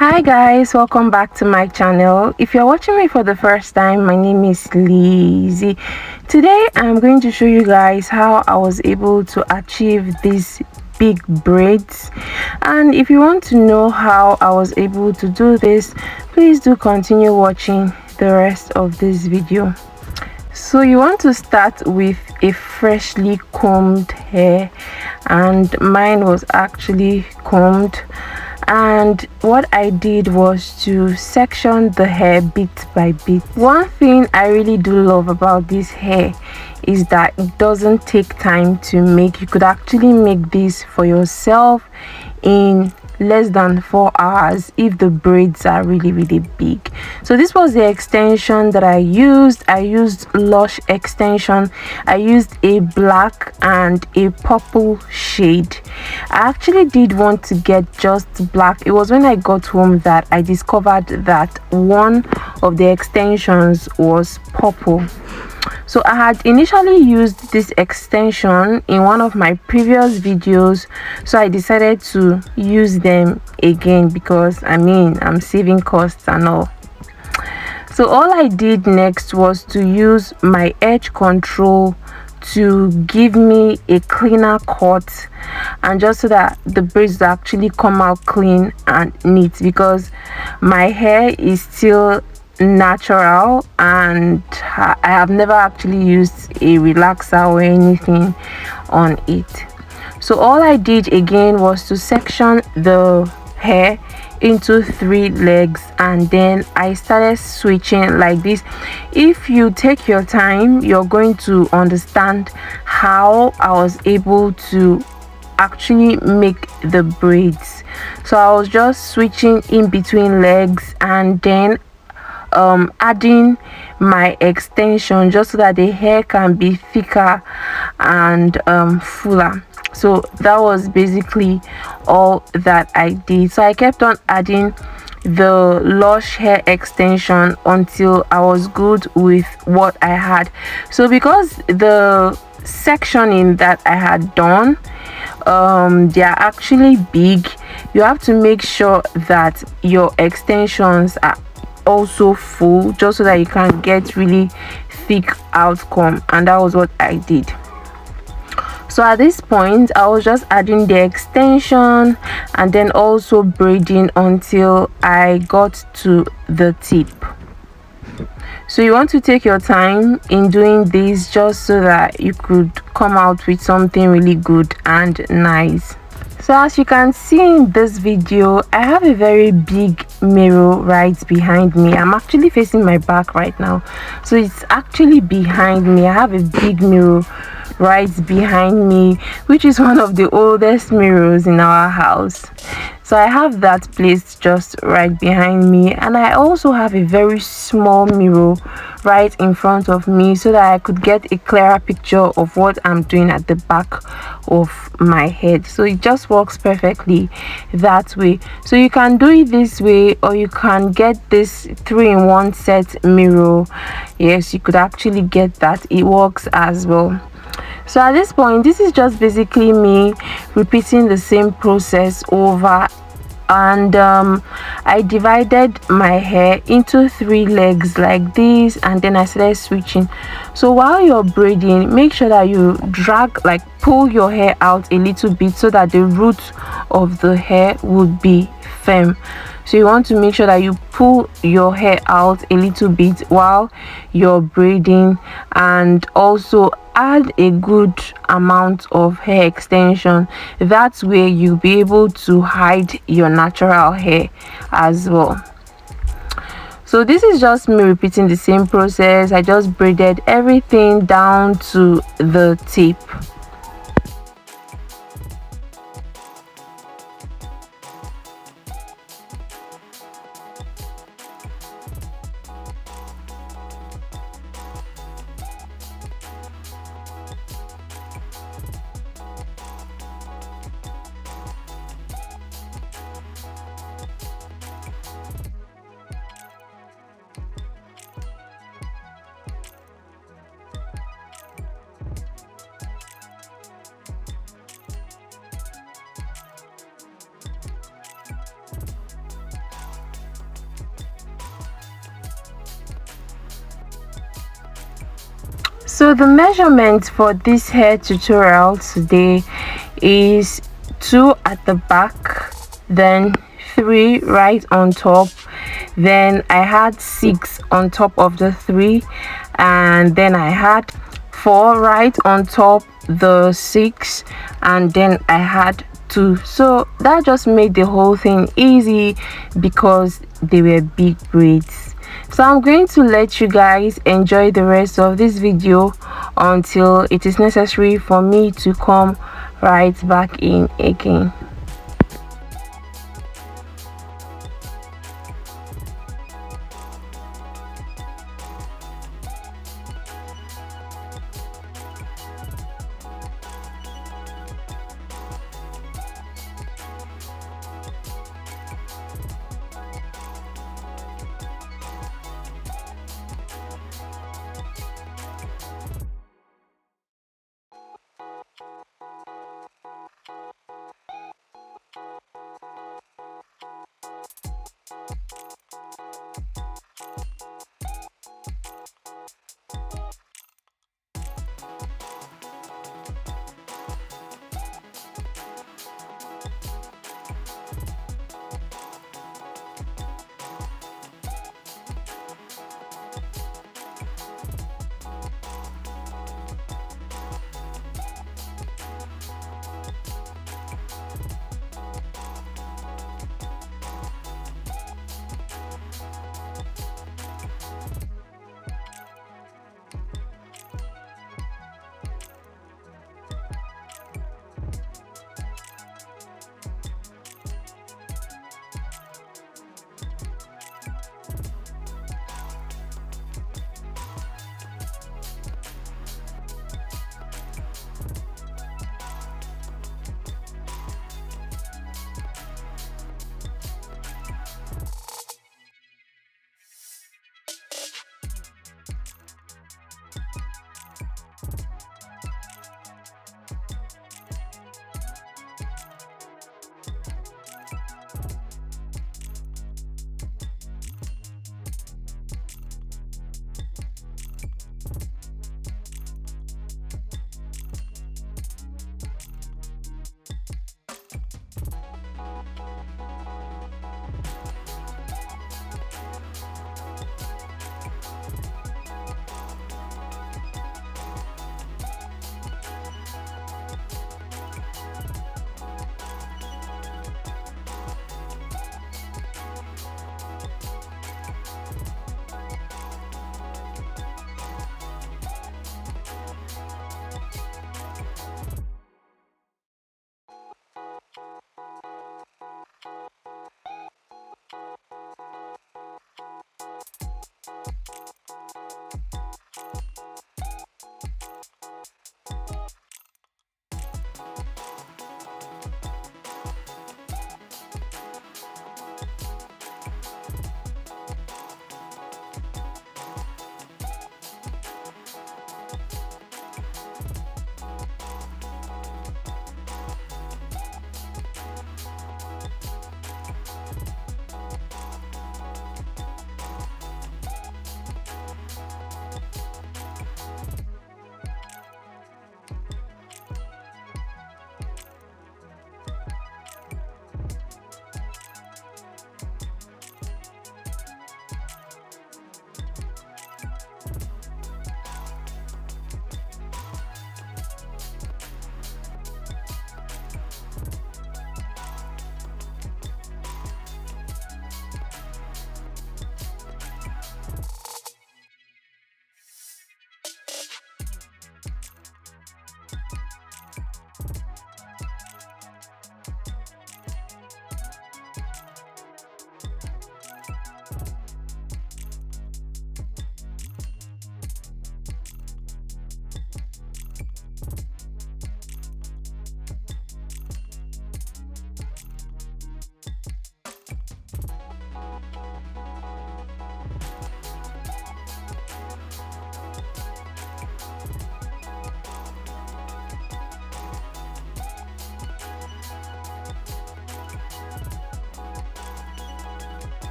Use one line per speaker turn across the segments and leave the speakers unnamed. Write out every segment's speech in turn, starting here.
Hi guys, welcome back to my channel. If you're watching me for the first time, my name is Lizzie. Today I'm going to show you guys how I was able to achieve these big braids, and if you want to know how I was able to do this, please do continue watching the rest of this video. So you want to start with a freshly combed hair, and mine was actually combed. And what I did was to section the hair bit by bit. One thing I really do love about this hair is that it doesn't take time to make. You could actually make this for yourself in less than 4 hours if the braids are really big. So this was the extension that I used Lush extension. I used a black and a purple shade. I actually did want to get just black. It was when I got home that I discovered that one of the extensions was purple. So I had initially used this extension in one of my previous videos, so I decided to use them again because I'm saving costs and all. So all I did next was to use my edge control to give me a cleaner cut, and just so that the braids actually come out clean and neat, because my hair is still natural and I have never actually used a relaxer or anything on it. So all I did again was to section the hair into 3 legs, and then I started switching like this. If you take your time, you're going to understand how I was able to actually make the braids. So I was just switching in between legs and then adding my extension just so that the hair can be thicker and fuller. So that was basically all that I did. So I kept on adding the Lush hair extension until I was good with what I had. So because the sectioning that I had done, they are actually big, you have to make sure that your extensions are also full, just so that you can get really thick outcome, and that was what I did. So at this point I was just adding the extension and then also braiding until I got to the tip. So you want to take your time in doing this just so that you could come out with something really good and nice. So as you can see in this video, I have a very big mirror right behind me. I'm actually facing my back right now, so it's actually behind me. I have a big mirror right behind me, which is one of the oldest mirrors in our house. So I have that placed just right behind me, and I also have a very small mirror right in front of me so that I could get a clearer picture of what I'm doing at the back of my head. So it just works perfectly that way. So you can do it this way, or you can get this 3-in-1 set mirror. Yes, you could actually get that. It works as well. So at this point, this is just basically me repeating the same process over, and I divided my hair into 3 legs like this, and then I started switching. So while you're braiding, make sure that you drag, like pull your hair out a little bit so that the roots of the hair would be firm. So you want to make sure that you pull your hair out a little bit while you're braiding, and also add a good amount of hair extension. That's where you'll be able to hide your natural hair as well. So this is just me repeating the same process. I just braided everything down to the tip. So the measurement for this hair tutorial today is 2 at the back, then 3 right on top, then I had 6 on top of the 3, and then I had 4 right on top the 6, and then I had 2. So that just made the whole thing easy because they were big braids. So I'm going to let you guys enjoy the rest of this video until it is necessary for me to come right back in again.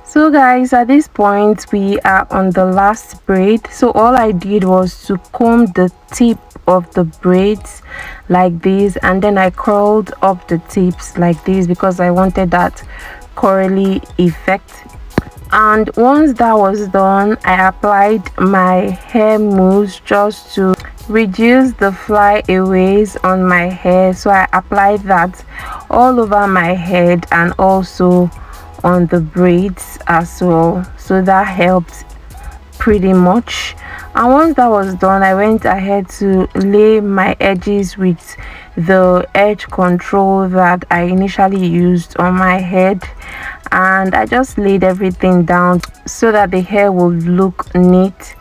So guys, at this point we are on the last braid. So all I did was to comb the tip of the braids like this, and then I curled up the tips like this because I wanted that curly effect. And once that was done, I applied my hair mousse just to reduce the flyaways on my hair. So I applied that all over my head and also on the braids as well, so that helped pretty much. And once that was done, I went ahead to lay my edges with the edge control that I initially used on my head, and I just laid everything down so that the hair would look neat.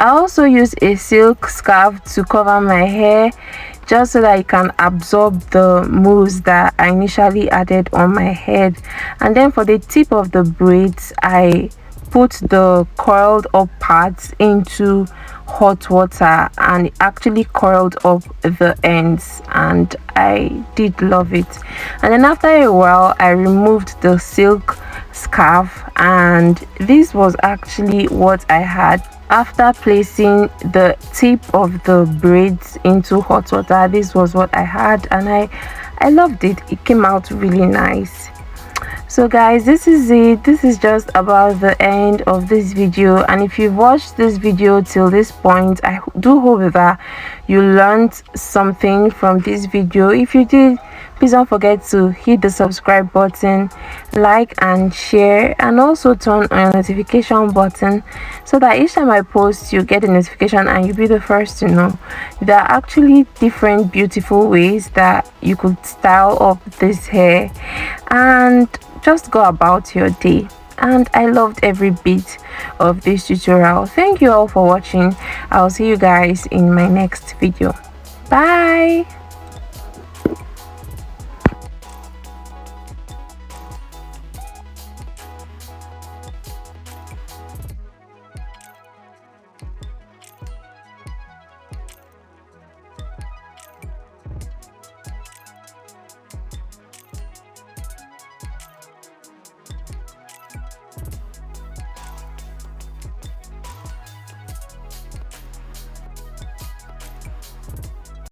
I also use a silk scarf to cover my hair just so that it can absorb the mousse that I initially added on my head. And then for the tip of the braids, I put the coiled up parts into hot water and it actually coiled up the ends, and I did love it. And then after a while, I removed the silk scarf, and this was actually what I had after placing the tip of the braids into hot water. This was what I had, and I loved it. It came out really nice. So guys, this is it. This is just about the end of this video, and if you've watched this video till this point, I do hope that you learned something from this video. If you did, please don't forget to hit the subscribe button, like and share, and also turn on your notification button so that each time I post you get a notification and you'll be the first to know. There are actually different beautiful ways that you could style up this hair and just go about your day. And I loved every bit of this tutorial. Thank you all for watching. I'll see you guys in my next video. Bye.